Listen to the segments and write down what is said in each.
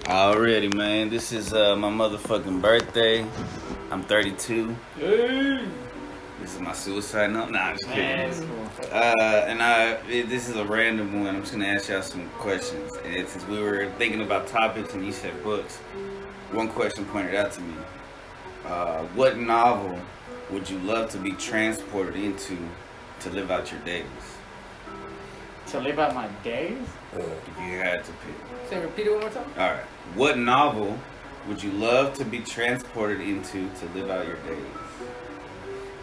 Already, man. This is my motherfucking birthday. I'm 32. Hey. This is my suicide note. Nah, I'm just kidding. Cool. This is a random one. I'm just gonna ask y'all some questions. And since we were thinking about topics and you said books, one question pointed out to me. What novel would you love to be transported into to live out your days? To live out my days? If you had to pick. Say, repeat it one more time. All right. What novel would you love to be transported into to live out your days?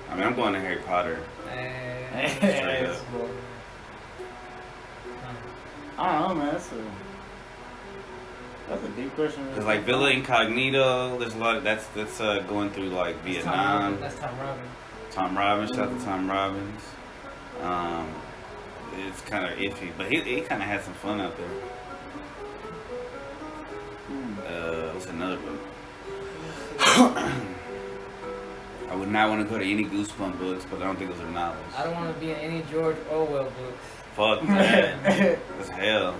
I mean, I'm going to Harry Potter. Straight up. I don't know, man. That's a deep question. Cause like Villa Incognito, there's a lot of that's going through like Vietnam. That's Tom Robbins. Tom Robbins, shout out to Tom Robbins. It's kind of iffy, but he kind of had some fun out there. What's another book? I would not want to go to any Goosebumps books, but I don't think those are novels. I don't want to be in any George Orwell books. Fuck that. That's hell.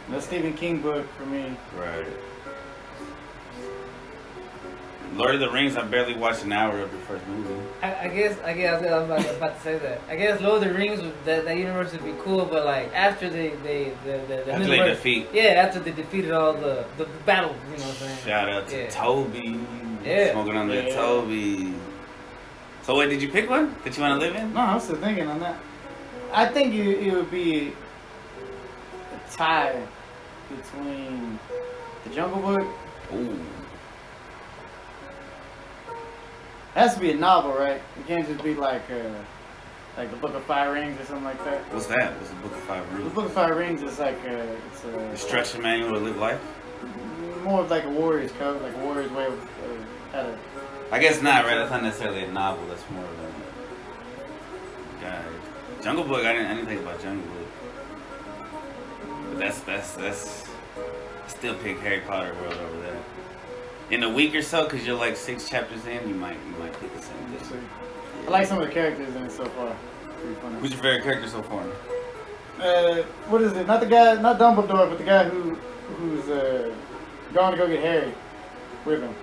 No Stephen King book for me. Right. Lord of the Rings, I barely watched an hour of the first movie. I guess I was about to say that. I guess Lord of the Rings, that universe would be cool, but like after After they defeat. Yeah, after they defeated all the battle, you know what I'm saying? Shout out to Toby. Yeah. Smoking on that Toby. So wait, did you pick one that you want to live in? No, I'm still thinking on that. I think it would be a tie between the Jungle Book. Ooh. It has to be a novel, right? It can't just be like the Book of Five Rings or something like that. What's that? What's the Book of Five The Rings? Book of Five Rings is like it's a Instruction manual to live life? more of like a warrior's code, like a warrior's way of how to. I guess not, right? That's not necessarily a novel. That's more of a guide. Jungle Book. I didn't think about Jungle Book. But that's. Still pick Harry Potter world over that. In a week or so, because you're like 6 chapters in, you might pick the same thing. I like some of the characters in it so far. Pretty funny. Who's your favorite character so far? What is it? Not the guy, not Dumbledore, but the guy who's going to go get Harry with him.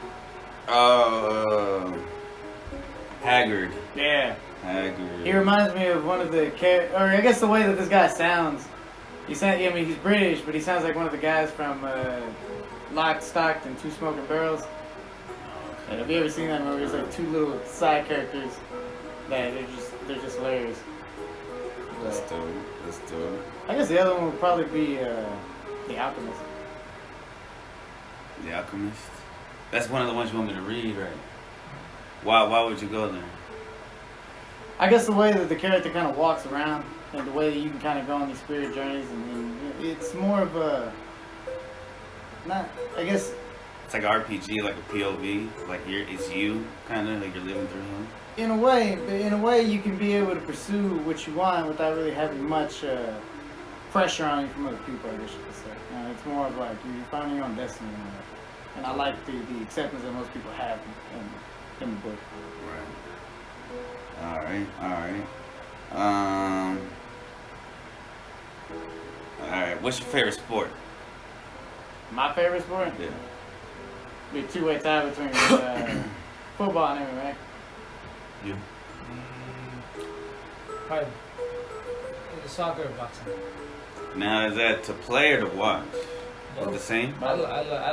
Haggard. Yeah. Haggard. He reminds me of one of the or I guess the way that this guy sounds. He's British, but he sounds like one of the guys from Lock, Stock, and Two Smoking Barrels. Have you ever seen that movie? There's like 2 little side characters that they're just hilarious. Let's do it. I guess the other one would probably be The Alchemist. The Alchemist. That's one of the ones you want me to read, right? Why would you go there? I guess the way that the character kind of walks around and the way that you can kind of go on these spirit journeys, and it's more of a It's like an RPG, like a POV, like it's you, kind of like you're living through him. In a way, you can be able to pursue what you want without really having much pressure on you from other people, I guess you could say. It's more of like you're finding your own destiny, and I like the acceptance that most people have in the book. Right. All right. What's your favorite sport? My favorite sport? Yeah. Be a 2-way tie between football and MMA. You? Probably either soccer or boxing. Now, is that to play or to watch? Both the same? I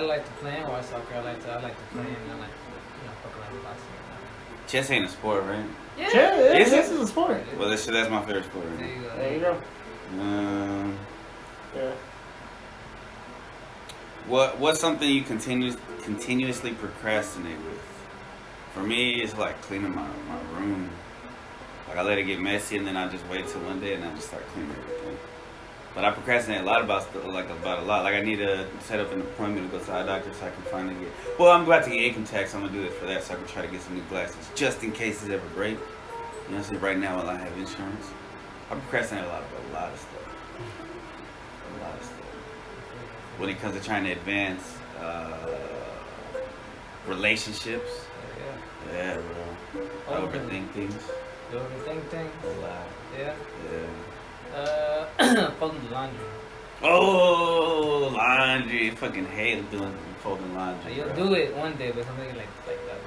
like to play and watch soccer. I like to play and I like fuck around with boxing. Chess ain't a sport, right? Yeah. Chess is a sport. Well, that's my favorite sport. Right? There you go. Yeah. What's something you continuously procrastinate with? For me, it's like cleaning my room. Like I let it get messy, and then I just wait till one day, and I just start cleaning everything. But I procrastinate a lot about a lot. Like I need to set up an appointment to go to the eye doctor so I can finally get. Well, I'm about to get income tax. So I'm gonna do it for that, so I can try to get some new glasses just in case it ever break. You know, so right now while I have insurance, I procrastinate a lot about a lot of stuff. When it comes to trying to advance relationships. Yeah, bro. I overthink things. You overthink things? A lot. Yeah? Yeah. Folding the laundry. Oh, laundry. I fucking hate folding laundry. You'll bro. do it one day, but something like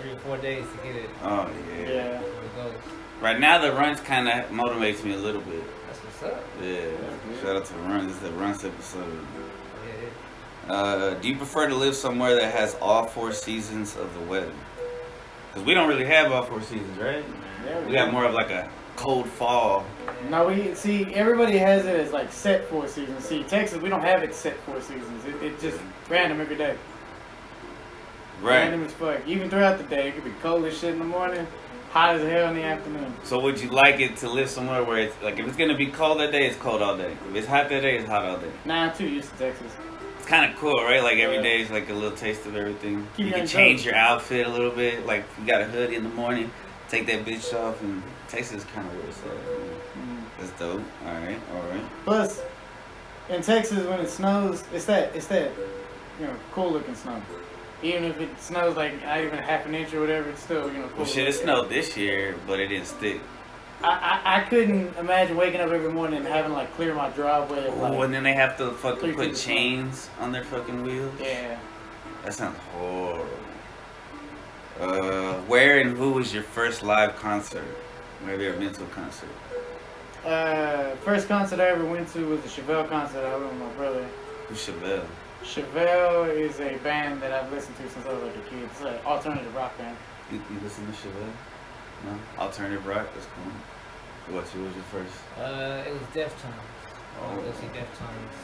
3 or 4 days to get it. Oh, yeah. Yeah. Where it goes. Right now, the runs kind of motivates me a little bit. That's what's up. Yeah. Shout out to Runs. This is the Runs episode. Yeah. Do you prefer to live somewhere that has all 4 seasons of the weather? Because we don't really have all 4 seasons, right? Yeah, We got more of like a cold fall. No, we see everybody has it as like set 4 seasons. See, Texas, we don't have it set 4 seasons. It's just random every day. Right. Random as fuck. Even throughout the day, it could be cold as shit in the morning, hot as hell in the afternoon. So would you like it to live somewhere where it's like if it's gonna be cold that day, it's cold all day. If it's hot that day, it's hot all day. Nah, I'm too used to Texas. It's kind of cool, right? Like every Yeah. day is like a little taste of everything. Keep You it can on change toes. your outfit a little bit. Like if you got a hoodie in the morning, take that bitch off, and Texas is kind of where it's at. Mm. That's dope. All right. Plus, in Texas, when it snows, it's that cool looking snow. Even if it snows like not even half an inch or whatever, it's still cool. Well, shit, it looking. snowed this year, but it didn't stick. I couldn't imagine waking up every morning and having like clear my driveway. Of, like, Oh, and then they have to fucking 3 put feet of snow. chains on their fucking wheels. Yeah. That sounds horrible. Where and who was your first live concert? Maybe a mental concert. First concert I ever went to was the Chevelle concert I went with my brother. Who's Chevelle? Chevelle is a band that I've listened to since I was like a kid. It's an alternative rock band. You listen to Chevelle? No? Alternative rock? That's cool. What was your first? It was Deftones. Oh. Go see Deftones.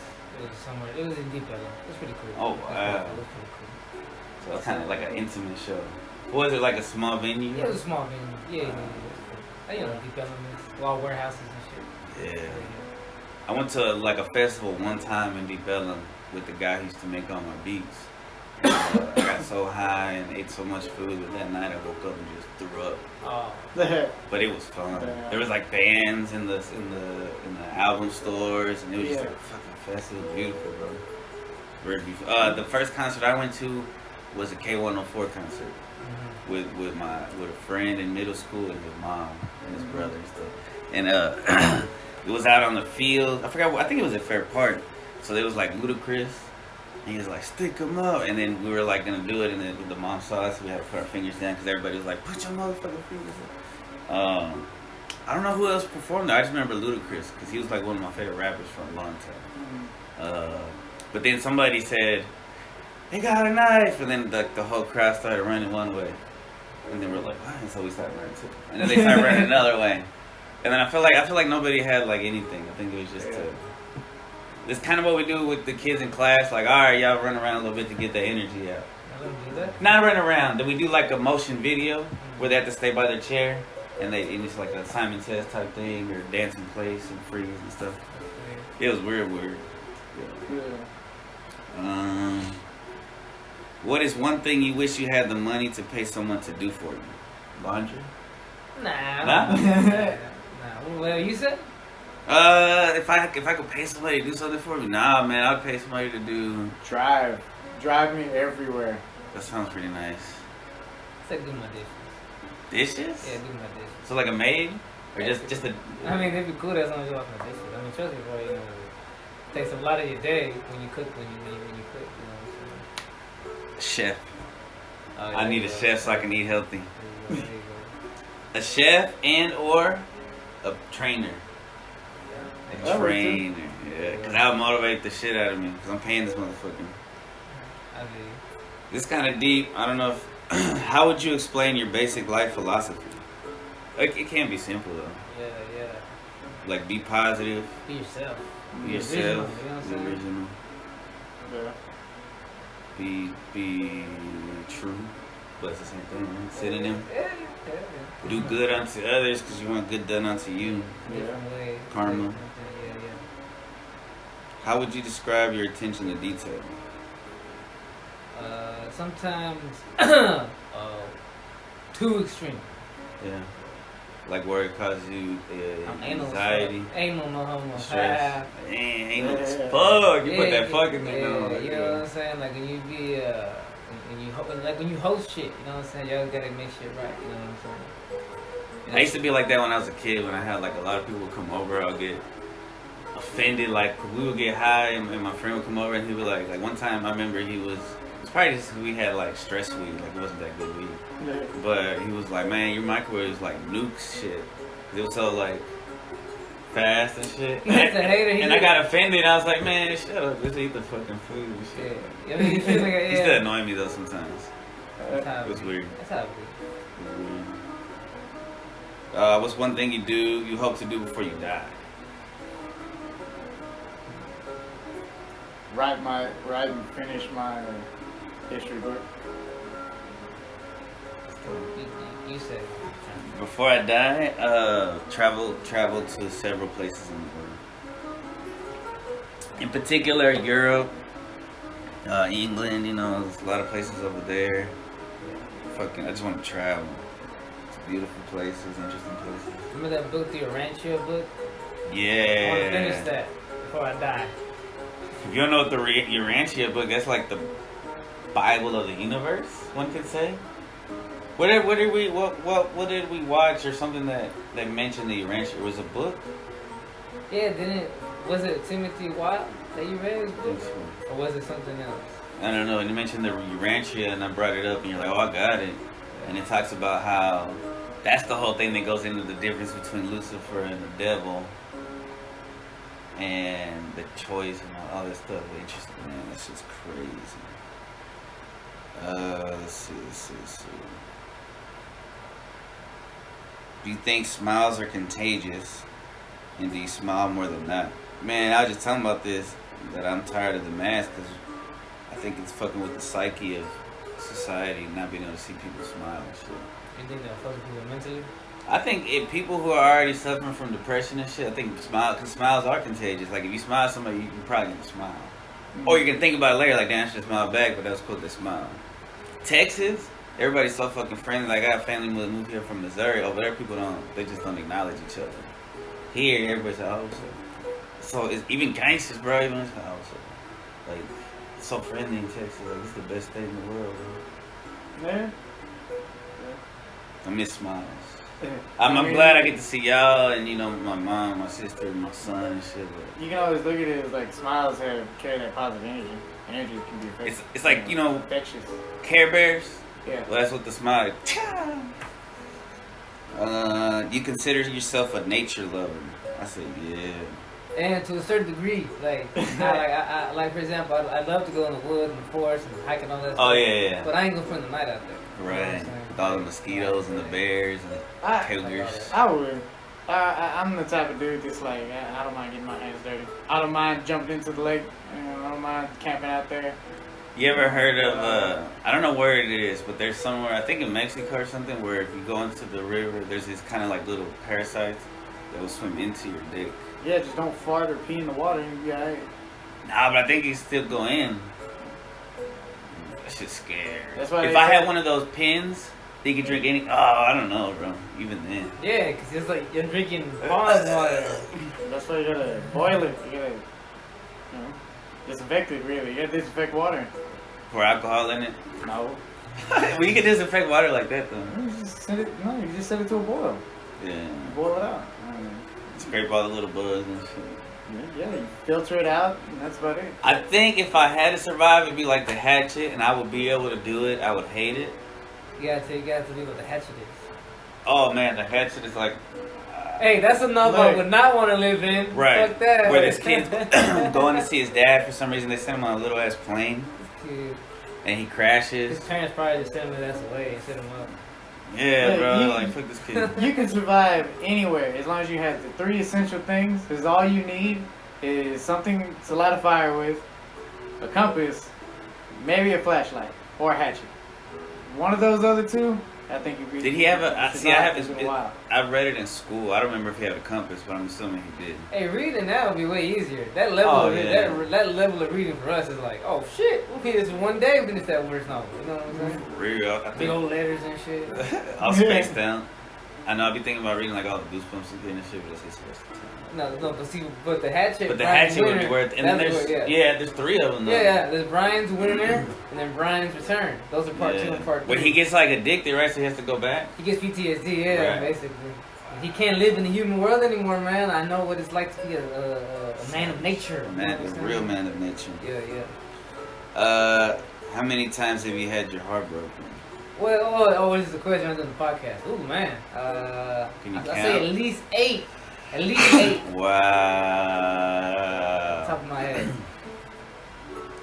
It was somewhere. It was in Deep Ellum. It was pretty cool. Oh, It was wow. pretty cool. So it's kind of like an intimate show. Was it like a small venue? Yeah, it was a small venue. Yeah. You know, Deep Ellum is all warehouses and shit. Yeah. I went to like a festival one time in Deep Ellum with the guy who used to make all my beats. And, I got so high and ate so much food that night I woke up and just threw up. Oh. But it was fun. Yeah. There was like bands in the album stores, and it was just Yeah. like a fucking fest. It was beautiful, bro. Very beautiful. The first concert I went to was a K104 concert with a friend in middle school and his mom and his brother and stuff. And it was out on the field. I think it was at Fair Park. So it was like Ludacris. And he was like, stick them up. And then we were like gonna do it, and then the mom saw us. We had to put our fingers down because everybody was like, put your motherfucking fingers up. I don't know who else performed there. I just remember Ludacris because he was like one of my favorite rappers for a long time. But then somebody said, they got a knife. And then the whole crowd started running one way. And then we're like, what? And so we started running too. And then they started running another way. And then I feel like nobody had like anything. I think it was just it's kind of what we do with the kids in class. Like, all right, y'all run around a little bit to get the energy out. I don't do that. Not run around. Then we do like a motion video where they have to stay by their chair, and it's like a Simon Says type thing, or dance in place and freeze and stuff. It was weird. Yeah. What is one thing you wish you had the money to pay someone to do for you? Laundry? Nah. Nah? Nah. Well, you said? If I could pay somebody to do something for me, nah, man, I'd pay somebody to do. Drive me everywhere. That sounds pretty nice. It's like do my dishes. Dishes? Yeah, do my dishes. So like a maid, or just a. I mean, it'd be cool as long as you wash my dishes. I mean, trust me, bro. You know, it takes a lot of your day when you cook. When you cook, you know what I'm saying? Chef. Oh, yeah, I need a there you chef so I can eat healthy. go. There you go. A chef and or a trainer. A That works, too. trainer, yeah, because that would motivate the shit out of me. Because I'm paying this motherfucker. I mean, This kind of deep. I don't know if. How would you explain your basic life philosophy? Like, it can be simple though. yeah. Like, be positive, Be yourself. be yourself, Original, you know what I'm be saying? original, Yeah. be true. But it's the same thing, right? Synonym. Yeah. Do good unto others because you want good done unto you. Different way. Karma. Yeah. How would you describe your attention to detail? Sometimes too extreme. Yeah. Like where it causes you I'm anal as fuck. anxiety, Anal, no homo. stress. Ain't no Yeah. fuck. You put Yeah, that fucking thing yeah, on. you know what I'm saying? Like when you be when you host shit, you know what I'm saying? Y'all gotta make shit right, you know what I'm saying? I used to be like that when I was a kid. When I had like a lot of people come over, I'll get a offended. Like we would get high, and my friend would come over, and he would like one time I remember he was. It's probably just we had like stress weed, like it wasn't that good weed. Yeah. But he was like, man, your microwave is like nukes shit. It was so like fast and shit. He's a hater. And I got offended. I was like, man, shut up. Just eat the fucking food and shit. Yeah. I mean, he's like He still annoyed me though sometimes. It was weird. That's how it be. What's one thing you hope to do before you die? Write and finish my history book. You said. Before I die, travel to several places in the world. In particular, Europe, England. You know, there's a lot of places over there. I just want to travel. It's beautiful places, interesting places. Remember that book, the Rancho book? Yeah. I want to finish that before I die. If you don't know what the Urantia book, that's like the Bible of the universe, one could say. What did we watch or something that mentioned the Urantia? It was a book? Yeah, was it Timothy Wild that you read his book? Or was it something else? I don't know. And you mentioned the Urantia, and I brought it up, and you're like, oh, I got it. And it talks about how that's the whole thing that goes into the difference between Lucifer and the devil. And the choice and all that stuff. Interesting, man. That's just crazy. Let's see. Do you think smiles are contagious? And do you smile more than not? Man, I was just talking about this, that I'm tired of the mask because I think it's fucking with the psyche of society, not being able to see people smile and shit. You think that fucking people mentally? I think if people who are already suffering from depression and shit, I think because smiles are contagious. Like if you smile at somebody, you probably gonna smile. Mm-hmm. Or you can think about it later, like damn, I should smile back, but that was cool to smile. Texas, everybody's so fucking friendly. Like I got family moved here from Missouri. Over there, people they just don't acknowledge each other. Here, everybody's like, oh, so it's even gangsters, bro. Even like, oh, so like so friendly in Texas. Like it's the best thing in the world, bro. Yeah. I miss smiles. I'm glad I get to see y'all and my mom, my sister, my son and shit. But you can always look at it as like smiles carry that positive energy. Energy can be infectious. It's like infectious. Care Bears. Yeah. Well, that's what the smile. You consider yourself a nature lover? I said yeah. And to a certain degree, like I for example, I love to go in the woods and the forest and hiking all that stuff. Oh yeah. But I ain't gonna spend the night out there. Right. With all the mosquitoes and the bears and cougars. I would. I'm the type of dude that's like, I don't mind getting my hands dirty. I don't mind jumping into the lake. I don't mind camping out there. You ever heard of, I don't know where it is, but there's somewhere, I think in Mexico or something, where if you go into the river, there's these kind of like little parasites that will swim into your dick. Yeah, just don't fart or pee in the water and you'll be alright. Nah, but I think you still go in. That shit's scary. That's why if I had one of those pins, you could drink any. Oh, I don't know, bro. Even then. Yeah, because it's like you're drinking pond water. That's why you gotta boil it. You gotta, disinfect it, really. You gotta disinfect water. Pour alcohol in it? No. Well, you can disinfect water like that, though. You just set it to a boil. Yeah. You boil it out. Scrape all the little bugs and shit. Yeah, you filter it out, and that's about it. I think if I had to survive, it'd be like the hatchet, and I would be able to do it. I would hate it. You gotta do what the hatchet is. Oh man, the hatchet is like. Hey, that's another I would not want to live in. Right. Fuck that. Where this kid's going to see his dad for some reason. They sent him on a little ass plane. Cute. And he crashes. His parents probably just sent him his ass away and set him up. Yeah, bro. Fuck this kid. You can survive anywhere as long as you have the 3 essential things. Because all you need is something to light a fire with, a compass, maybe a flashlight, or a hatchet. One of those other 2, I think you'd be. Did he have I read it in school. I don't remember if he had a compass, but I'm assuming he did. Hey, reading that would be way easier. That level that level of reading for us is like, oh shit, we'll finish this one day, finish that worst novel. You know what I'm saying? For real. Big old letters and shit. I'll space down. I know I'll be thinking about reading like all the Goosebumps and shit, but that's his first time. No, but the hatchet. But the hatchet would be worth. And then there's 3 of them. Though. Yeah. There's Brian's Winter, and then Brian's Return. Those are part 2 and part 3. But he gets like addicted, right? So he has to go back. He gets PTSD, yeah, right. basically. He can't live in the human world anymore, man. I know what it's like to be a man of nature. A real man of nature. Yeah. How many times have you had your heart broken? Well, this is a question on the podcast. Ooh, man. Can you I count? say at least 8. At least 8. Wow. Top of my head.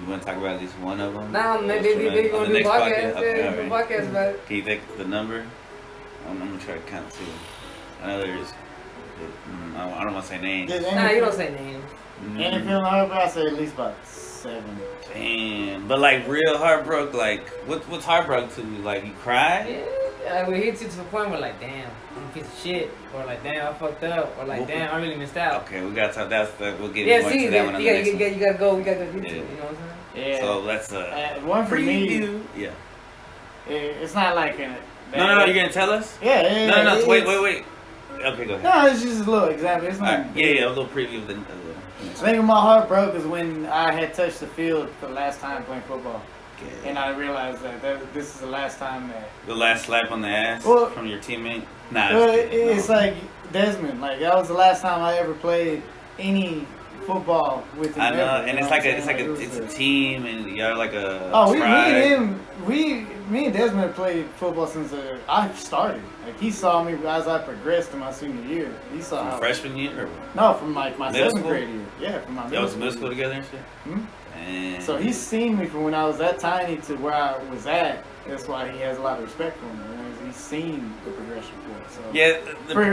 You want to talk about at least one of them? Nah, maybe we're going to do a podcast. Okay, Yeah, do a podcast about it. Can you take the number? I'm going to try to count too. I know there's... I don't want to say names. Nah, you don't say names. Any feeling heartbroken? I say at least about 7. Damn. But like real heartbroken, like what's heartbroken to you? Like you cry? Yeah, we hit you to the point where like, damn, I'm a piece of shit, or like, damn, I fucked up, or like, damn, I really missed out. Okay, we gotta talk. We'll get more see, into that one. On the next one. You gotta go. We gotta go get to it. You know what I'm saying? Yeah. So that's one for preview. me. Yeah. It's not like in it. No, you're gonna tell us? Yeah. No. Wait. Okay, go ahead. No, it's just a little example. It's not. Right. Yeah, a little preview of the. I think my heart broke is when I had touched the field for the last time playing football. And I realized that this is the last time that... The last slap on the ass Well, from your teammate? Nah. It's like Desmond. Like, that was the last time I ever played any football with him. I know, ever, and it's a team, and y'all like a me and Desmond played football since I started. Like, he saw me as I progressed in my senior year. He saw from how... freshman year? Or? No, from like my Middle 7th school? grade year. Yeah, from my Y'all was in middle school together and shit? Hmm? Damn. So he's seen me from when I was that tiny to where I was at. That's why he has a lot of respect for me. You know? He's seen the progression for it. So Yeah.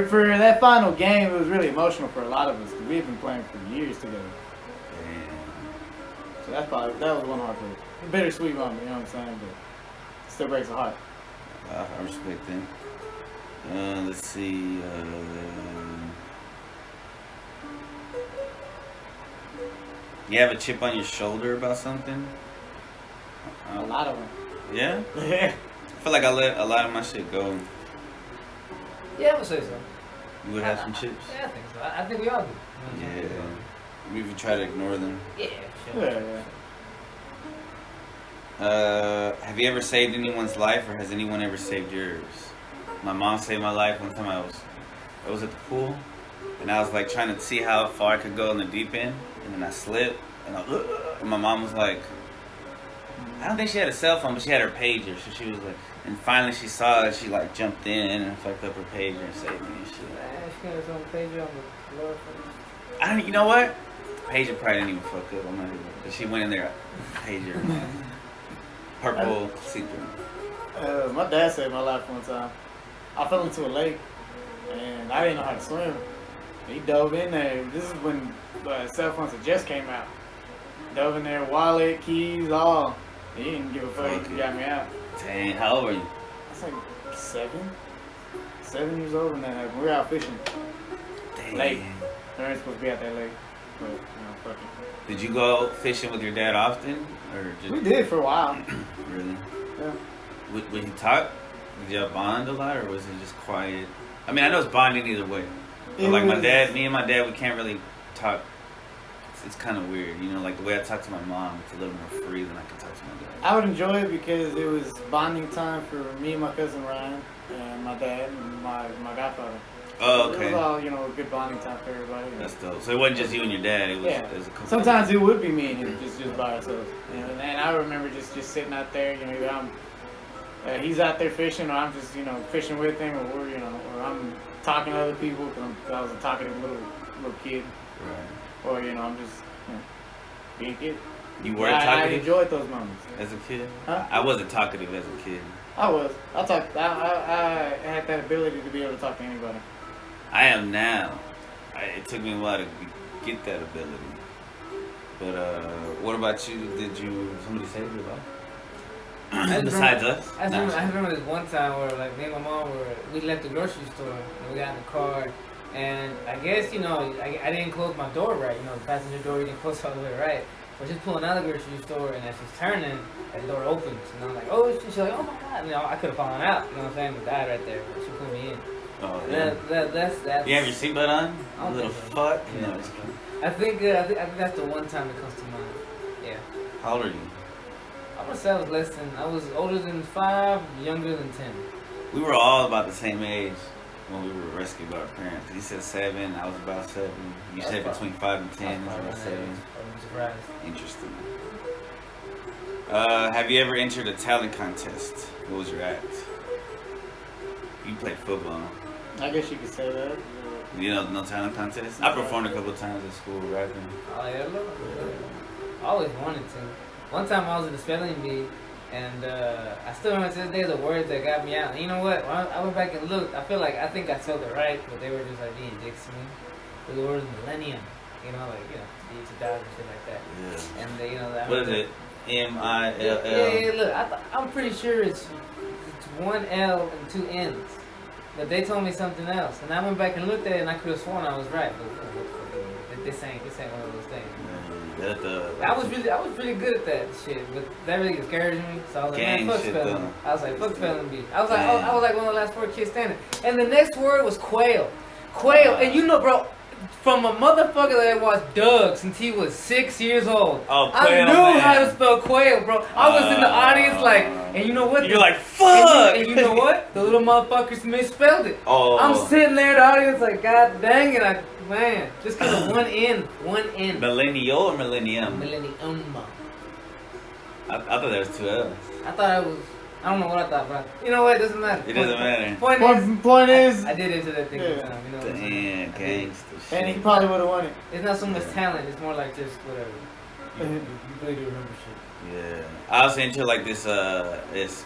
for that final game, it was really emotional for a lot of us because we had been playing for years together. Damn. So that was one heartbreak. A bittersweet moment, you know what I'm saying? But it still breaks the heart. I respect that. Let's see. You have a chip on your shoulder about something? A lot of them. Yeah? Yeah. I feel like I let a lot of my shit go. Yeah, I would say so. You would have some chips? Yeah, I think so. I think we all do. Yeah. We even try to ignore them. Yeah, for sure. Yeah. Have you ever saved anyone's life, or has anyone ever saved yours? My mom saved my life one time. I was at the pool, and I was like trying to see how far I could go in the deep end, and then I slipped, and my mom was like, I don't think she had a cell phone, but she had her pager, so she was like, and finally she saw it, she like jumped in and fucked up her pager and saved me and shit. She was on the pager on the floor. You know what? Pager probably didn't even fuck up. I'm not even, but she went in there, pager, purple see-through. My dad saved my life one time. I fell into a lake, and I didn't know how to swim. He dove in there. This is when cell phones had just came out. Dove in there, wallet, keys, all. He didn't give a fuck. He got me out. Dang, how old were you? I was like 7 years old when that happened. We were out fishing. Dang. Lake. We weren't supposed to be at that lake. But, fuck it. Did you go fishing with your dad often? Or just... We did for a while. Really? Yeah. Would he talk? Did y'all bond a lot, or was it just quiet? I mean, I know it's bonding either way. But like me and my dad, we can't really talk. It's kind of weird, you know, like the way I talk to my mom, it's a little more free than I can talk to my dad. I would enjoy it because it was bonding time for me and my cousin Ryan and my dad and my godfather. Oh, okay. It was all, a good bonding time for everybody. That's dope. So it wasn't just you and your dad, it was, yeah. There was a couple Sometimes it would be me and him just by ourselves. And I remember just sitting out there, either he's out there fishing or I'm just, fishing with him or we're, or I'm talking to other people because I was a talkative little kid. Right. Or, I'm just being a kid. You were talkative? I enjoyed those moments. As a kid? Huh? I wasn't talkative as a kid. I was. I had that ability to be able to talk to anybody. I am now. It took me a while to get that ability. But what about you? Did somebody save your life? Besides us? I remember this one time where like me and my mom we left the grocery store and we got in the car. And I guess, I didn't close my door right. The passenger door didn't close all the way right. But she's pulling out of the grocery store, and as she's turning, the door opens. And I'm like, oh, she's like, oh my God. I could have fallen out. You know what I'm saying? But died right there. But she pulled me in. Oh, yeah. That's you have your seatbelt on? I Little think so. fuck? Yeah. No. I think that's the one time that comes to mind. Yeah. How old are you? I would say I was older than 5, younger than 10. We were all about the same age. when we were rescued by our parents. He said 7. I was about 7. You said between 5 and 10. I was about 7. I'm surprised. Interesting. Have you ever entered a talent contest? What was your act? You played football. I guess you could say that. You know, no talent contest? I performed a couple times at school rapping. Oh, yeah, look. I always wanted to. One time I was in the spelling bee, and I still remember to this day the words that got me out. And you know what? When I went back and looked, I think I spelled it right, but they were just like being dicks to me. The word millennium, you know, like, you know, the 2000 shit like that. Yeah. And they, you know, that. What is it? M-I-L-L? Yeah, look, I'm pretty sure it's 1 L and 2 N's. But they told me something else, and I went back and looked at it, and I could have sworn I was right. But this ain't one of those things. I was pretty good at that shit, but that really discouraged me. So I was like, man, fuck spelling. I was like, fuck spelling bee. I was like one of the last 4 kids standing. And the next word was quail, and you know, bro. From a motherfucker that watched Doug since he was 6 years old. Oh, quail, I knew man. how to spell quail, bro. I was in the audience like, and you know what? You're like, fuck! And you know what? The little motherfuckers misspelled it. Oh. I'm sitting there in the audience like, god dang it, man. Just because of one N. Millennial or millennium? Millennium. I thought there was 2 L's. I thought it was, I don't know what I thought, but you know what? It doesn't matter. It doesn't matter. Point is, I did into that thing one time. You know what I'm saying? Damn, gangster shit. and he probably would have won it. It's not so much talent, it's more like just whatever. You really do remember shit. Yeah. I also into like this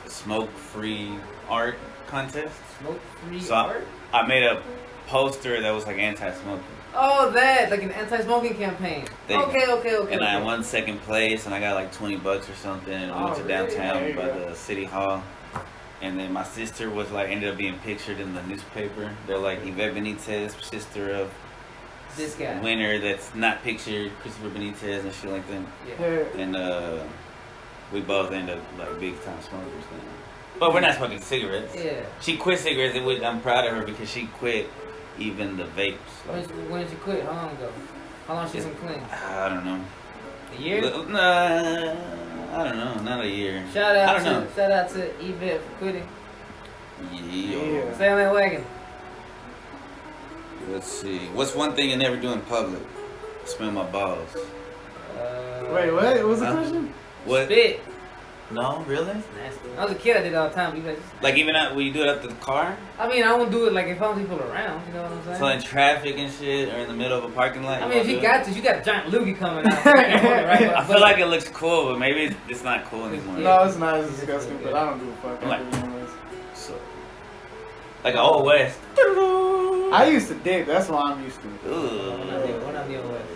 smoke-free art contest. Smoke-free So art? I made a poster that was like anti-smoking. Oh, that, like an anti-smoking campaign. Okay. And I won 2nd place, and I got like $20 or something, and we went to downtown by the city hall. And then my sister was like, ended up being pictured in the newspaper. They're like, Yvette Benitez, sister of this guy. Winner that's not pictured, Christopher Benitez and shit like that. Yeah. And we both end up like big time smokers now. But we're not smoking cigarettes. Yeah. She quit cigarettes, and I'm proud of her because she quit even the vapes. Like, When did you quit? How long ago? How long she been clean? I don't know. A year? Nah, I don't know. Not a year. Shout out to Yvette for quitting. Yeah. Stay on that wagon. Let's see. What's one thing you never do in public? Smell my balls. Wait, what? What was the question? What? Spit. No, really? Nasty. When I was a kid, I did it all the time. You guys. Like even when you do it up to the car? I mean, I won't do it like if I'm people around. You know what I'm saying? So in traffic and shit, or in the middle of a parking lot. I mean, if you got a giant loogie coming out. I feel like it looks cool, but maybe it's not cool anymore. No, it's not. It's disgusting, but I don't give a fuck. So, like an old west. I used to dip. That's what I'm used to. We're not the old west.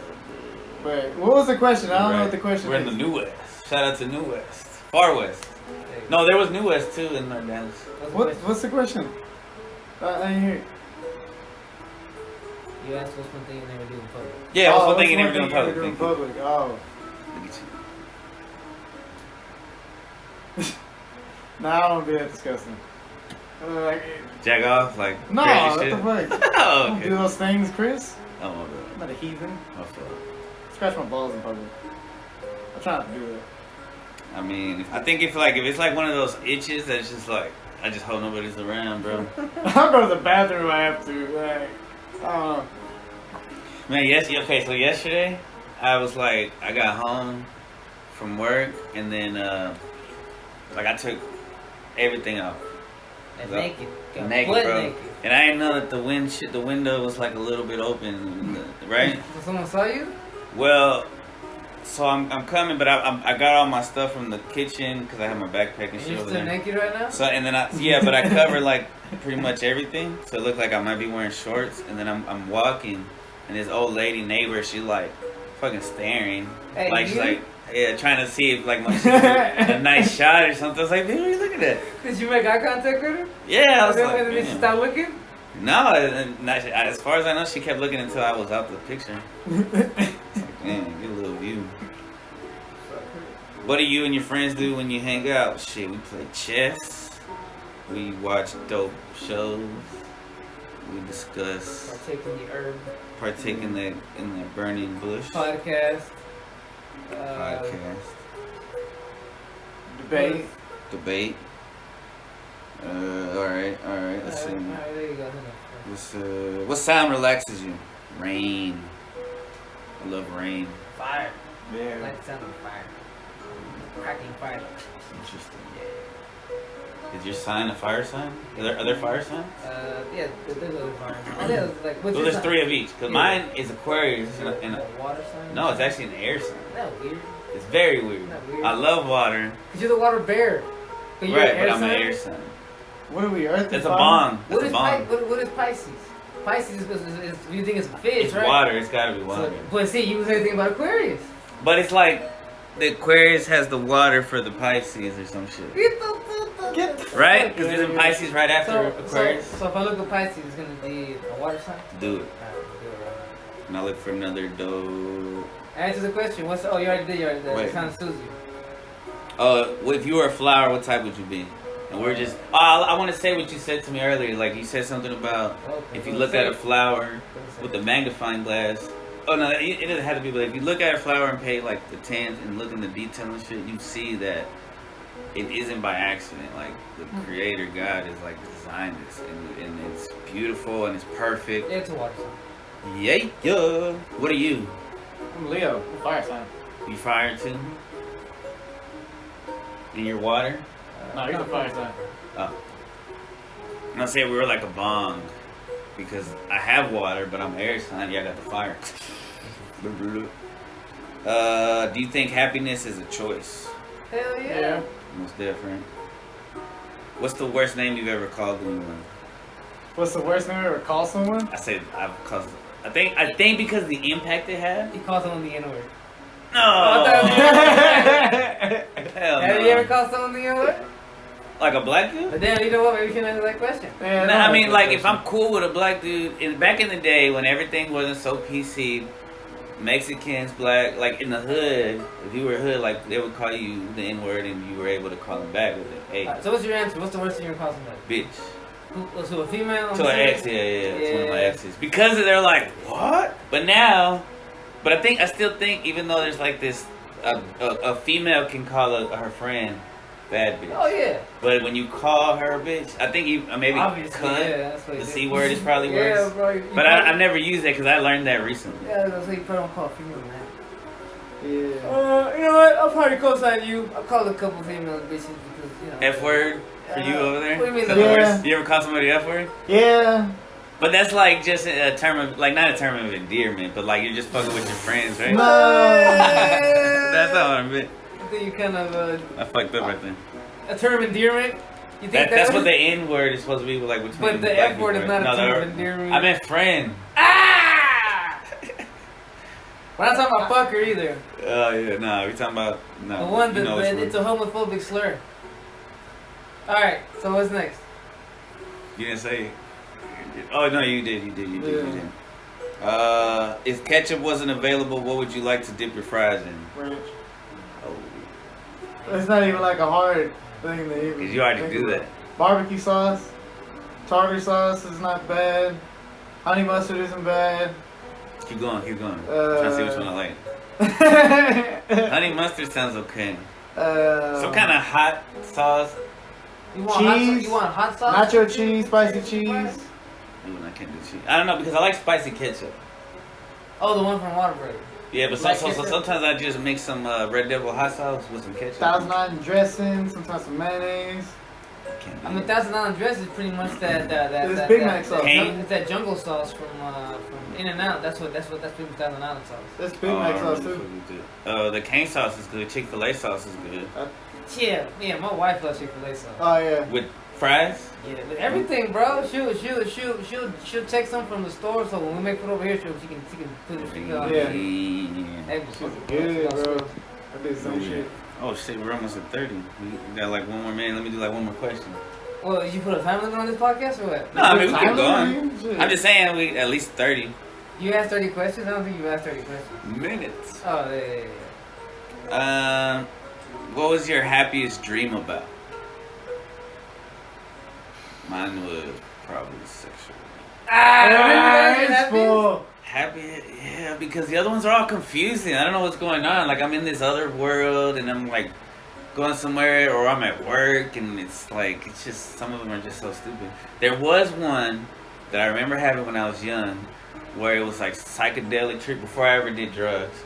But what was the question? I don't know what the question We're is. in the New West. Shout out to New West. Far West. No, there was New West too in Dallas. What's the question? I didn't hear it. You asked what's one thing you never do in public. Yeah, what's one thing you never do in public? Oh. Look at you. Nah, I don't do that disgusting. Jack off, like no, crazy what shit? the fuck? Oh, I don't okay. do those things, Chris. Oh, my I'm not a heathen. bad. Scratch my balls in public. I try not to do it. I mean, I think if it's like one of those itches that's just like, I just hope nobody's around, bro. I'll go to the bathroom if I have to. Like, I don't know. Man, okay, so yesterday, I was like, I got home from work, and then, like, I took everything off. And naked. Naked, bro. Naked. And I didn't know that the window was like a little bit open, right? So someone saw you? Well, so I'm coming, but I got all my stuff from the kitchen because I have my backpack and shit You're over still there. naked right now? So and then but I covered like pretty much everything, so it looked like I might be wearing shorts. And then I'm walking, and this old lady neighbor, she like fucking staring, Hey, like she's you? like trying to see if like a nice shot or something. I was like, man, what are you looking at? Did you make eye contact with her? Yeah, I was like, and then she man. stopped looking? No, as far as I know, she kept looking until I was out the picture. Man, get a little view. What do you and your friends do when you hang out? Shit, we play chess. We watch dope shows. We discuss. Partake in the burning bush. Podcast. Podcast. Debate. All right. Let's see. Alright, there you go. What sound relaxes you? Rain. I love rain. Fire. I Yeah. like the sound of fire. Cracking fire. Interesting. Is your sign a fire sign? Are there fire signs? Yeah, there's other fire. I think it was like, what's Well, your there's sign? 3 of each. Cause Yeah. mine is Aquarius. And A water sign? no, it's actually an air sign. Isn't that weird? It's very weird. Isn't that weird? I love water. Because you're the water bear. But you're Right, an but air I'm an sign? air sign. What are we, Earth and It's a fire? bond. What It's is, a bond. what is Pisces? Pisces is you think it's a fish, It's right? water. It's gotta be water. So, but see, you was anything about Aquarius. But it's like the Aquarius has the water for the Pisces or some shit. Get the Right? fuck Because outta isn't here. Pisces right after Aquarius? So if I look at Pisces, it's gonna be a water sign. Do it. Alright, we'll do it right And I look for another dough. now. Answer the question. What's oh you already did. You already did. Wait. It sounds Susie. If you were a flower, what type would you be? And we're just. I want to say what you said to me earlier. Like you said something about Okay, if you go look say at a it. flower Go say with it. a magnifying glass. Oh no, it doesn't have to be. But if you look at a flower and pay like the tens and look in the detail and shit, you see that it isn't by accident. Like the Creator God is like designed this, and it's beautiful and it's perfect. Yeah, it's a water sign. Yeah. What are you? I'm Leo. I'm fire sign. You fire too? In your water? No, he's a fire sign. Oh. I'm gonna say we were like a bong because I have water, but I'm air sign. Yeah, I got the fire. Do you think happiness is a choice? Hell yeah. Yeah. Most different. What's the worst name you've ever called anyone? What's the worst name I ever call someone? I said I've caused. I think because of the impact it had. He calls someone the N-word. No. Oh, Hell Have you ever no. called someone the N-word? Like a black dude? But then you know what? Maybe you shouldn't answer that question. Yeah, No, no, I mean, that's like, a if I'm cool with a black dude, back in the day when everything wasn't so PC, Mexicans, black, like in the hood, if you were hood, like, they would call you the N-word and you were able to call them back with it. Hey, Alright, so what's your answer? What's the worst thing you're calling somebody? bitch. To a female? I'm To an assuming? ex, yeah, it's one of my Yeah. exes. Because they're like, what? But now, I still think, even though there's like this, a female can call her friend bad bitch. Oh yeah. But when you call her a bitch, I think you maybe Obviously, cunt. yeah, that's what The it is. C word is probably Yeah, worse. bro. But I've never used that because I learned that recently. Yeah, that's what you probably don't call a female, man. Yeah. You know what? I'll probably co-sign you. I'll call a couple female bitches because, you know. F word for you over there? What do you mean Is that the the worst? worst? You ever call somebody F word? Yeah. But that's like just a term of, like, not a term of endearment, but like you're just fucking with your friends, right? No. That's not what I meant. I think you kind of I fucked up right there. a term of endearment. You think That's what the N word is supposed to be like between. But the black F word people, is not a right? term of endearment. I meant friend. Ah! We're not talking about fucker either. Oh yeah, no, we talking about no. The one you that know which it's a one. homophobic slur. All right. So what's next? You didn't say. Oh no, you did. You Yeah. did. If ketchup wasn't available, what would you like to dip your fries in? Ranch. Oh, It's not even like a hard thing to even. because you already think do about. that. Barbecue sauce, tartar sauce is not bad. Honey mustard isn't bad. Keep going. Trying to see which one I like. Honey mustard sounds okay. Some kind of hot sauce. You want hot sauce? Cheese. You want hot sauce? Nacho cheese, spicy cheese. Ooh, I can't do cheese. I don't know because I like spicy ketchup. Oh, the one from Whataburger. Yeah, but Like so ketchup? sometimes I just mix some Red Devil hot sauce with some ketchup. Thousand Island dressing, sometimes some mayonnaise. Can't do I mean, it. Thousand Island dress is pretty much that It's Big Mac sauce. It's that jungle sauce from In and Out. That's pretty much Thousand Island sauce. That's Big Oh, Mac I sauce really too. fuck with it. The cane sauce is good. Chick-fil-A sauce is good. Yeah. My wife loves Chick-fil-A sauce. Oh yeah. With fries? Yeah, with everything, bro. She'll take some from the store. So when we make food over here, she can put it. Yeah. Hey, Good, bro. I did the same shit. Oh shit, we're almost at 30. We got like one more minute. Let me do like one more question. Well, you put a time limit on this podcast or what? No, I mean we keep Time going. limit? Shit. I'm just saying we at least 30 You asked 30 questions. I don't think you asked 30 questions. minutes. Oh yeah. What was your happiest dream about? Mine was probably sexual. It's full. Happy, yeah, because the other ones are all confusing. I don't know what's going on. Like I'm in this other world, and I'm like going somewhere, or I'm at work, and it's like it's just some of them are just so stupid. There was one that I remember having when I was young, where it was like psychedelic trip before I ever did drugs.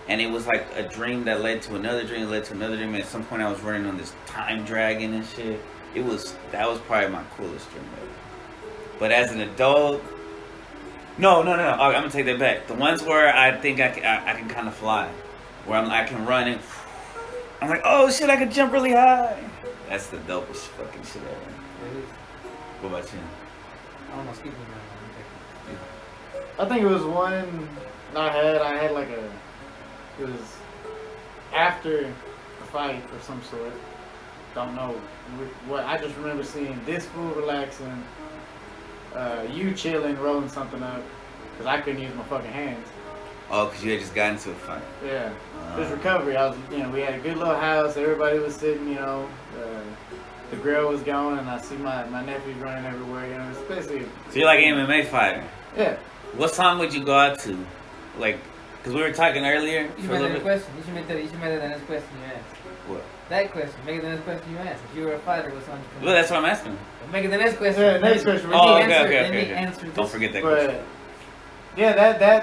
And it was like a dream that led to another dream, led to another dream. And at some point I was running on this time dragon and shit. That was probably my coolest dream ever. But as an adult, no. I'm gonna take that back. The ones where I think I can kind of fly, where I can run and I'm like, oh shit, I can jump really high. That's the dopest fucking shit ever. What about you? I don't know, skip me I think it was one I had like it was after a fight of some sort. Don't know what. I just remember seeing this fool relaxing, you chilling, rolling something up, because I couldn't use my fucking hands. Oh, because you had just gotten into a fight. Yeah. Just recovery. I was, we had a good little house. Everybody was sitting, the grill was going, and I see my nephews running everywhere. It's basically. So you're like an MMA fighter. Yeah. What song would you go out to? Like, because we were talking earlier. You should make that a question. You should make that the next question you ask. What? That question. Make it the next question you ask. If you were a fighter, what song would you come Well, that's what I'm asking. Make it the next question. Yeah, next question. Oh, okay. okay. Don't forget that question. Yeah,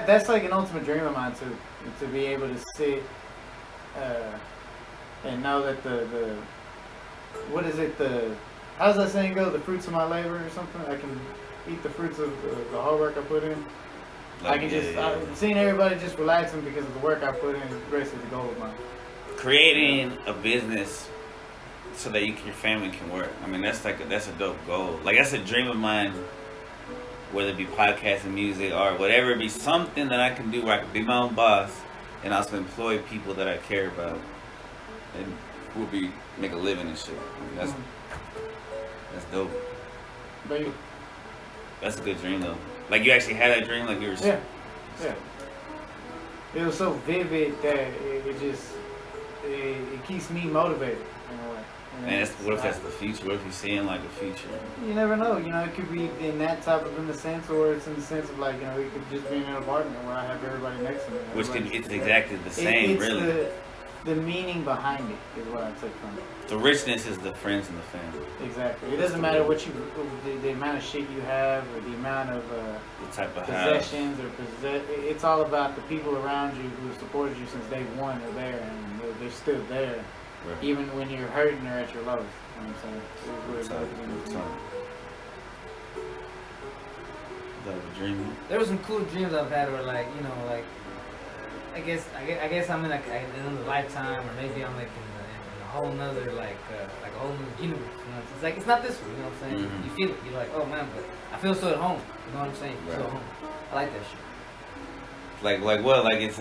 that's like an ultimate dream of mine to be able to sit and know that the what is it, how's that saying go? The fruits of my labor or something? I can eat the fruits of the hard work I put in. Like, Seeing everybody just relaxing because of the work I put in is basically the goal of mine. Creating a business so that your family can work. I mean, that's a dope goal. Like, that's a dream of mine. Whether it be podcasting, music, art, whatever it be, something that I can do where I can be my own boss and also employ people that I care about and who will make a living and shit. I mean, that's dope. Baby. That's a good dream though. Like, you actually had that dream, like you were. Yeah. It was so vivid that it keeps me motivated in a way. Man, what if that's the future? What if you're seeing like a future? You never know. It could be in that type of in the sense, or it's in the sense of like, it could just be in an apartment where I have everybody next to me. It's exactly the same, it's really. The meaning behind it is what I took from it. The richness is the friends and the family. Exactly. It doesn't matter what the amount of shit you have, or the amount of the type of possessions, it's all about the people around you who supported you since day one are there, and they're still there. Right. Even when you're hurting or at your lowest. You know what I'm saying? Is that a dream? There were some cool dreams I've had where, I guess I'm in another lifetime, or maybe I'm like in a whole nother a whole new universe. It's like, it's not this one. You know what I'm saying? Mm-hmm. You feel it. You're like, oh man, but I feel so at home. You know what I'm saying? You feel Right. at home. I like that shit. Like what? Like it's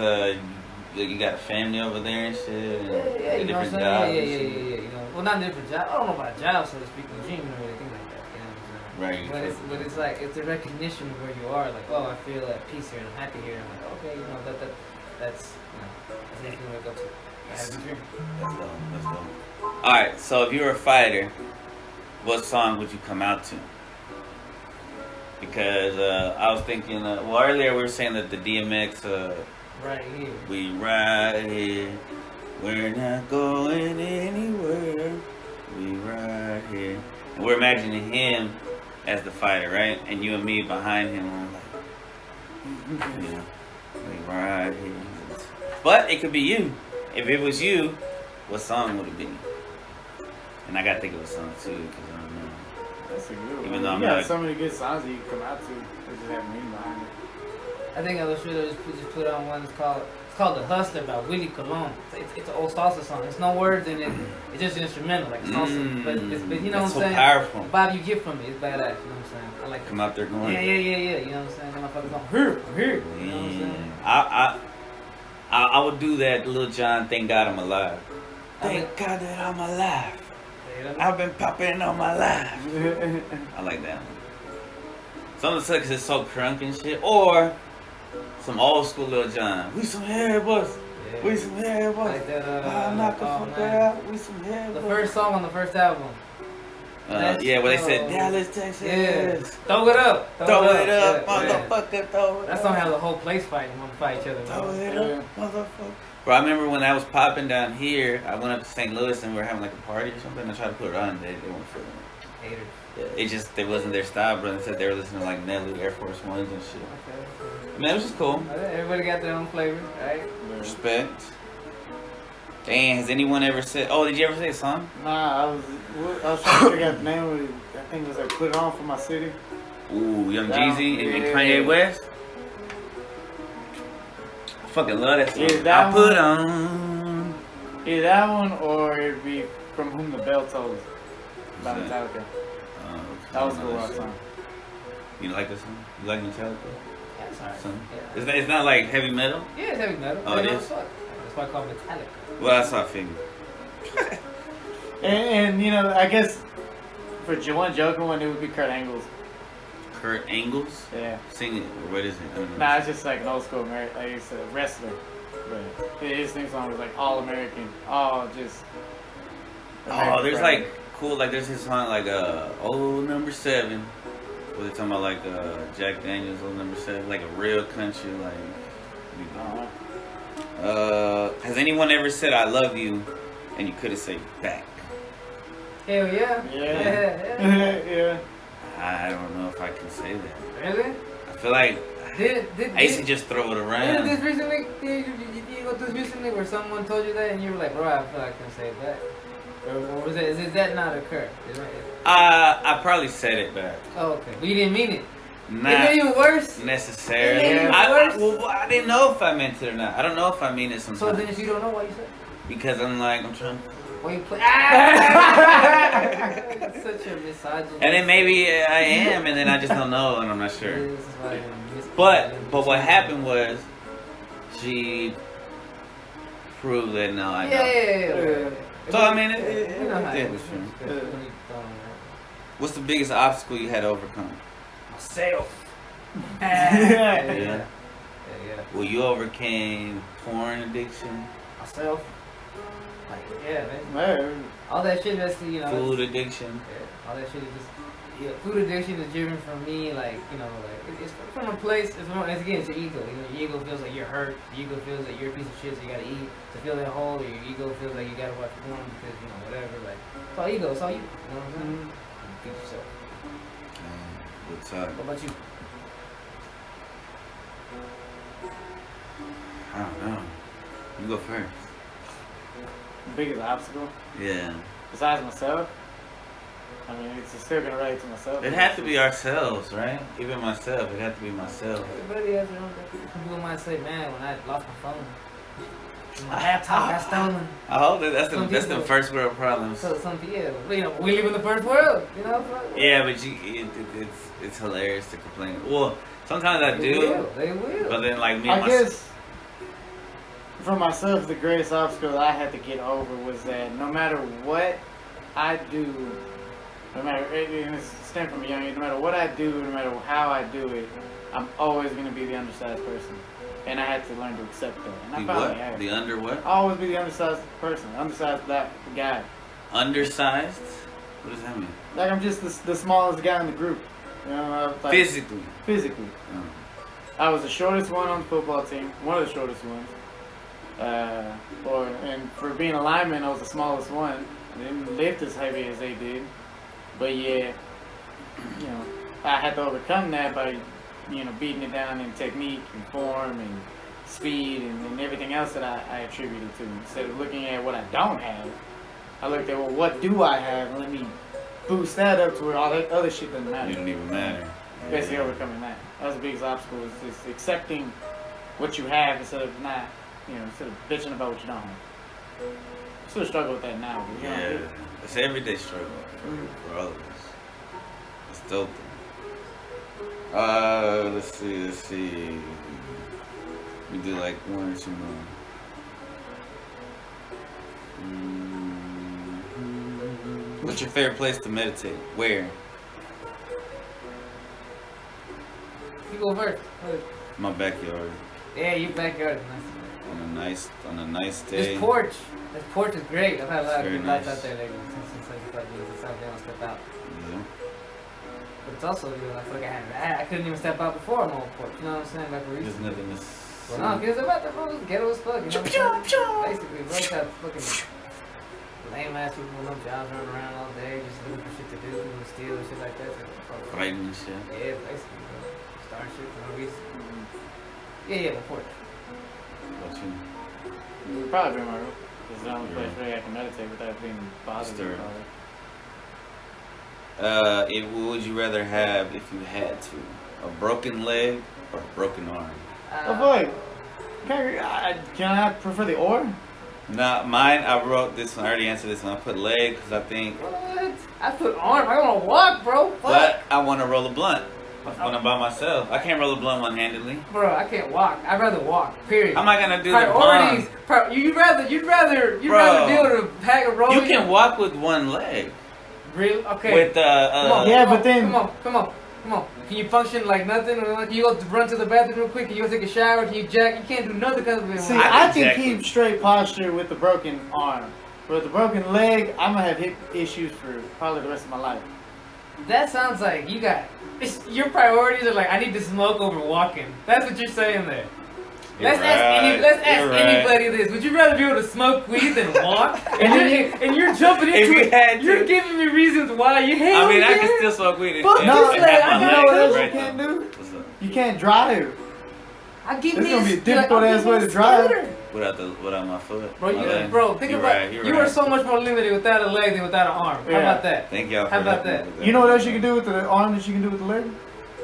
you got a family over there and shit. And Yeah. You know what I'm different saying? Yeah. Well, not different job. I don't know about jobs, so to speak. In the gym, you don't really think like that. You know what I'm saying? Right. But it's like, it's a recognition of where you are. Like, oh, I feel at peace here and I'm happy here. And I'm like, okay, that's anything to wake up to. I have a dream. That's dope. All right. So if you were a fighter, what song would you come out to? Because I was thinking. Earlier we were saying that the DMX. Right here. We right here. We're not going anywhere. We right here. And we're imagining him as the fighter, right? And you and me behind him. I'm like, we right here. But it could be you. If it was you, what song would it be? And I gotta think of a song too, because I don't know. That's a good one. Even though I'm got not so many good songs that you can come out to. They just have meaning behind it. I think I should have just put on one. It's called The Hustler by Willie Colon. It's an old salsa song. There's no words in it. It's just instrumental, like salsa. But you know what I'm saying? Powerful. The vibe you get from it is badass. You know what I'm saying? I like come out there going. Yeah. You know what I'm saying? Them motherfuckers going, I'm here. You know what I'm saying? I would do that Lil Jon, Thank God I'm Alive. Thank God that I'm alive. I've been popping all my life. I like that one. Some of the stuff because it's so crunk and shit. Or some old school Lil Jon. We some hair boys. Yeah. We some hair boys. Like that, knock the fuck out. We some hair boys. The first song on the first album. Where they said Dallas, Texas. Yeah. Throw it up. Throw it up, yeah, motherfucker. Throw it that up. song has the whole place fighting. Want to fight each other. Throw it up, motherfucker. Bro, I remember when I was popping down here, I went up to St. Louis and we were having like a party or something. I tried to put it on, they weren't feeling it. haters. It just, they wasn't their style, bro. They said they were listening to like Nelly, Air Force Ones and shit. Okay. Man, it was just cool. Everybody got their own flavor, right? Respect. Dang, has anyone ever said, oh, did you ever say a song? Nah, I was trying to figure out the name of it. I think it was like Put It On For My City. Ooh, Young That Jeezy one, and yeah. Kanye West. I fucking love that song. Yeah, that I put one. on. Either that one or it'd be From Whom the Bell Tolls by What's Metallica. that? That was a I good know rock that song. shit. You like this song? You like Metallica? Yeah, sorry. Song? Yeah. It's not like heavy metal? Yeah, it's heavy metal. Oh, But it no, is? it's fuck. That's why I call it Metallica. Well, that's what I figured. And you know, I guess for one joking one, it would be Kurt Angle's. Kurt Angles? Yeah. Sing it, or what is it? I don't know. Nah, it's just like an old school American, like it's a wrestler. But his theme song was like all American, all just. Oh, there's American like cool, like there's this song like old number 7. Where they're talking about like Jack Daniels, old number 7, like a real country, like. Has anyone ever said I love you and you couldn't say back? Hell yeah. Yeah. Yeah. I don't know if I can say that. Really? I feel like I used to just throw it Did around. this recently? Did you go through this recently where someone told you that and you were like, bro, I feel like I can say that? Or was that, is that not occur? I probably said it back. Oh, okay. But you didn't mean it. Not It made you worse? necessarily. It made you worse? Well, I didn't know if I meant it or not. I don't know if I mean it sometimes. So then if you don't know why you said it? Because I'm trying. Why you play? Such a misogynist. And then maybe I am, and then I just don't know, and I'm not sure. This is why I But what happened was, she proved that now I know. Yeah. So I mean, it You know how did it was is. true. When you don't, right? What's the biggest obstacle you had to overcome? Myself. Yeah. Yeah. Well, you overcame porn addiction, Myself. Like, yeah, man. Man. All that shit that's, you know. food addiction. Yeah, all that shit is just. Yeah, food addiction is driven from me, like, you know, like, it's from a place, it's again, it's your ego. You know, your ego feels like you're hurt, your ego feels like you're a piece of shit, so you gotta eat to fill that hole, or your ego feels like you gotta watch porn because, you know, whatever, like, it's all ego, it's all you. You know what I'm saying? You feed yourself. What's up? What about you? I don't know. You go first. Biggest obstacle Yeah. besides myself. I mean, it's still gonna relate to myself. It had to be ourselves, right? Even myself. It had to be myself. Everybody has their own thing. Some people might say, man, when I lost my phone, my laptop got stolen. I hope that's Some the people- first world problems. So some people, yeah, you know, we live in the first world, you know? Yeah, but it's hilarious to complain. Well, sometimes I do, They will. but then like me, I guess for myself, the greatest obstacle that I had to get over was that no matter what I do, no matter and it's stemmed from a young age, no matter what I do, no matter how I do it, I'm always gonna be the undersized person, and I had to learn to accept that. And I the finally what? have. The under what? I'll always be the undersized person, undersized black guy. Undersized? What does that mean? Like I'm just the smallest guy in the group. You know, I was like, Physically. Physically. Oh. I was the shortest one on the football team, one of the shortest ones. And for being a lineman, I was the smallest one. I didn't lift as heavy as they did, but yeah, you know, I had to overcome that by, you know, beating it down in technique and form and speed and everything else that I attributed to. Instead of looking at what I don't have, I looked at, well, what do I have, and let me boost that up to where all that other shit doesn't matter. You don't even matter. Basically overcoming that. That was the biggest obstacle, is just accepting what you have instead of not, you know, instead of bitching about what you don't have. I still struggle with that now. But, you know, Yeah, it's an everyday struggle for all of us. It's dope. Let's see. We do like one or two more. What's your favorite place to meditate? Where? You go first. My backyard. Yeah, your backyard is nice. On a nice day. This porch is great. I've had a lot of Very good lights nice. out there lately since I don't step out. Yeah. But it's also, you know, I feel like I couldn't even step out before on my own porch. You know what I'm saying? Like we're used There's to. nothing to Well, no, because about the bro, ghetto as fuck. You know what I'm saying? Basically, bro, got fucking lame ass people with no jobs running around all day, just looking for shit to do, people steal and shit like that. Fighting and shit. Yeah, basically, bro. Starting shit for no reason. Yeah, of course. What you? Probably be my room. It's the only place where I can meditate without being bothered. Disturbed. By What would you rather have if you had to? A broken leg or a broken arm? Oh boy, can I prefer the or? Nah, mine. I wrote this one. I already answered this one. I put leg because I think. What? I put arm. I want to walk, bro. Fuck. But I want to roll a blunt. When I'm by myself, I can't roll a blunt one-handedly. Bro, I can't walk. I'd rather walk. Period. How am I gonna do priorities? the You'd rather be able to pack a roll. You can walk with one leg. Really? Okay. With Come on. Can you function like nothing? Can you go run to the bathroom real quick? Can you go take a shower? Can you jack? You can't do nothing because of it. See, I can keep straight posture with the broken arm. With the broken leg, I'm gonna have hip issues for probably the rest of my life. That sounds like you got your priorities are like I need to smoke over walking. That's what you're saying there. Let's ask anybody this. Would you rather be able to smoke weed than walk? and you're jumping into it. You're giving me reasons why you hate. I mean, I can still smoke weed. No, you know what else right you can't do? What's up? You can't drive. It's gonna be a difficult ass way to drive. Without my foot. Bro, think about it. You are so much more limited without a leg than without an arm. How about that? Thank y'all. How about that? You know what else you can do with the arm that you can do with the leg?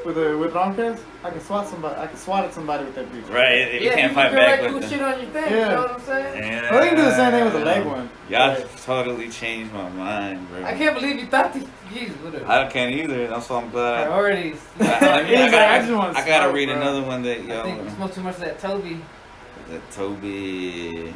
With an arm cast? I can swat somebody. I can swat at somebody with that bitch. Right. You can't fight back with them. Shit on your thing. Yeah. You know what I'm saying? Yeah. Well, they can do the same thing with the leg one. Y'all totally changed my mind, bro. I can't believe you thought these. Jesus, whatever. I can't either. That's why I'm glad. Priorities. I gotta read another one that I y'all. think you smoke too much of that Toby. That Toby.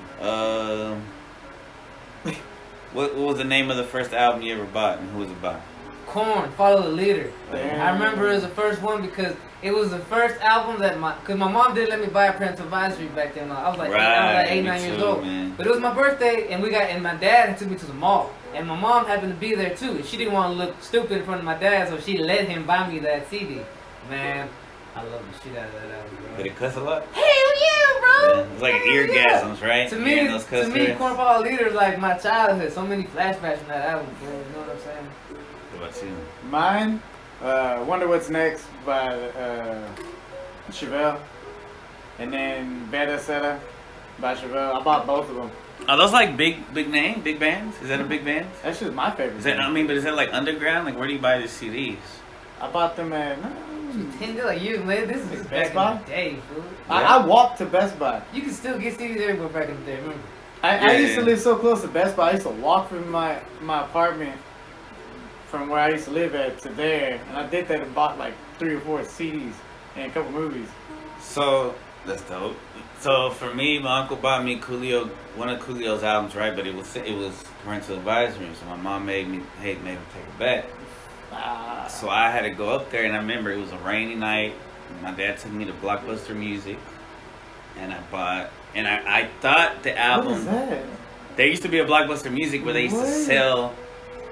What was the name of the first album you ever bought, and who was it by? Corn, Follow the Leader. Damn. I remember it was the first one because it was the first album that my mom didn't let me buy a parental advisory back then. I was like, Right, 8, 9 years old. Man. But it was my birthday, and my dad took me to the mall, and my mom happened to be there too. And she didn't want to look stupid in front of my dad, so she let him buy me that CD. Man, I love the shit out of that album, bro. Did it cuss a lot? Hell yeah, bro! Yeah, it's like eargasms, right? To me, Corn Follow the Leader is like my childhood. So many flashbacks from that album, bro. You know what I'm saying? What about you? Mine, Wonder What's Next by Chevelle. And then Bday by Chevelle. I bought both of them. Are those like big bands? Is that a big band? That's just my favorite. Is that, but is that like underground? Like, where do you buy the CDs? I bought them at $10 like you, man. This is Best back Buy? in the day, fool. I walked to Best Buy. You can still get CDs everywhere back in the day, remember? I used to live so close to Best Buy. I used to walk from my apartment from where I used to live at to there, and I did that and bought like 3 or 4 CDs and a couple movies. So that's dope. So for me, my uncle bought me one of Coolio's albums, right? But it was parental advisory, so my mom made me take it back. So I had to go up there, and I remember it was a rainy night. My dad took me to Blockbuster Music, and I bought. And I thought the album. What is that? There used to be a Blockbuster Music where they used to sell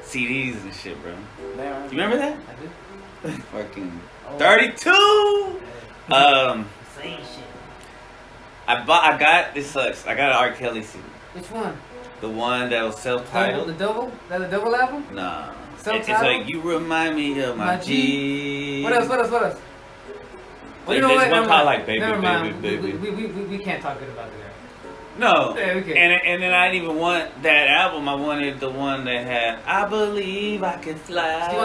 CDs and shit, bro. Damn. You remember that? I do. Fucking 32. Same shit. I got this sucks. I got an R. Kelly CD. Which one? The one that was self-titled. The double? That the double album? Nah. Self-titled? It's like you remind me of my G. What else? Well, There's one called like Baby, Never mind. Baby. We can't talk good about that. No. Yeah, okay. And then I didn't even want that album. I wanted the one that had I Believe I Can Fly. So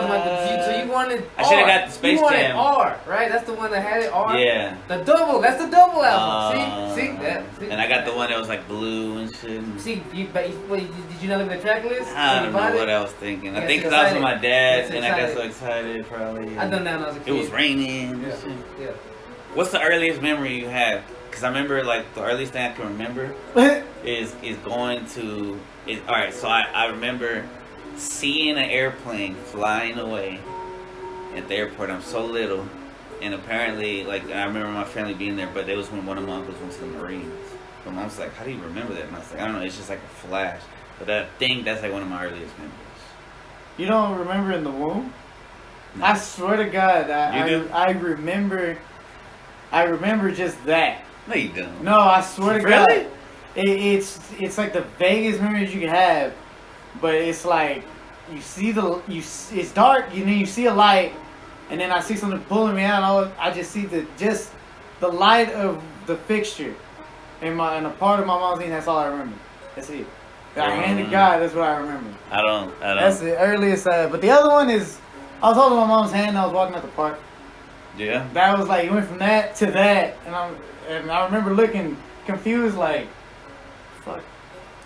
you wanted I should have got the Space you wanted Jam. R, right? That's the one that had it R? Yeah. That's the double album. See? And I got the one that was like blue and shit. See, did you not look at the track list? I don't know what I was thinking. I think because I was with my dad and I got so excited probably. I done that when I was a kid. It was raining and shit. Yeah. What's the earliest memory you have? Because I remember, like, the earliest thing I can remember is going to... Alright, so I remember seeing an airplane flying away at the airport. I'm so little. And apparently, like, I remember my family being there, but it was when one of my uncles went to the Marines. My mom's like, how do you remember that? And I was like, I don't know, it's just like a flash. But I think that's, like, one of my earliest memories. You don't remember in the womb? No. I swear to God, You do? I remember just that. No, you don't. No, I swear to Really? God. It's like the vaguest memories you can have. but it's like it's dark, and then you see a light, and then I see something pulling me out. I just see the light of the fixture in a part of my mom's eating. That's all I remember. That's it. I handed God. That's what I remember. I don't. That's the earliest. But the other one is, I was holding my mom's hand and I was walking out the park. Yeah. That was like, it went from that to that, and I remember looking confused, like, fuck.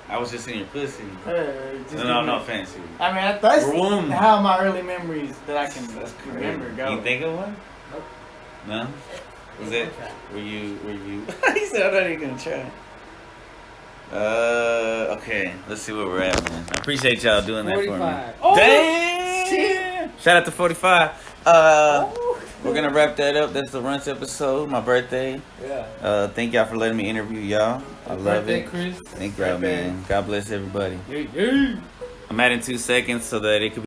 I was just in your pussy. Just No fancy. I mean, that's Room. how my early memories that I can That's crazy. remember go. You think of one? Nope. No. Was it? Were you? He said, "I'm not even gonna try." Okay. Let's see where we're at, man. I appreciate y'all doing that for me. 45. Oh, Damn! shit. Shout out to 45. We're gonna wrap that up. That's the Runch episode. My birthday. Yeah. Thank y'all for letting me interview y'all. I love Birthday, it. Chris. Thank y'all, man. God bless everybody. Yeah. I'm adding 2 seconds so that it could be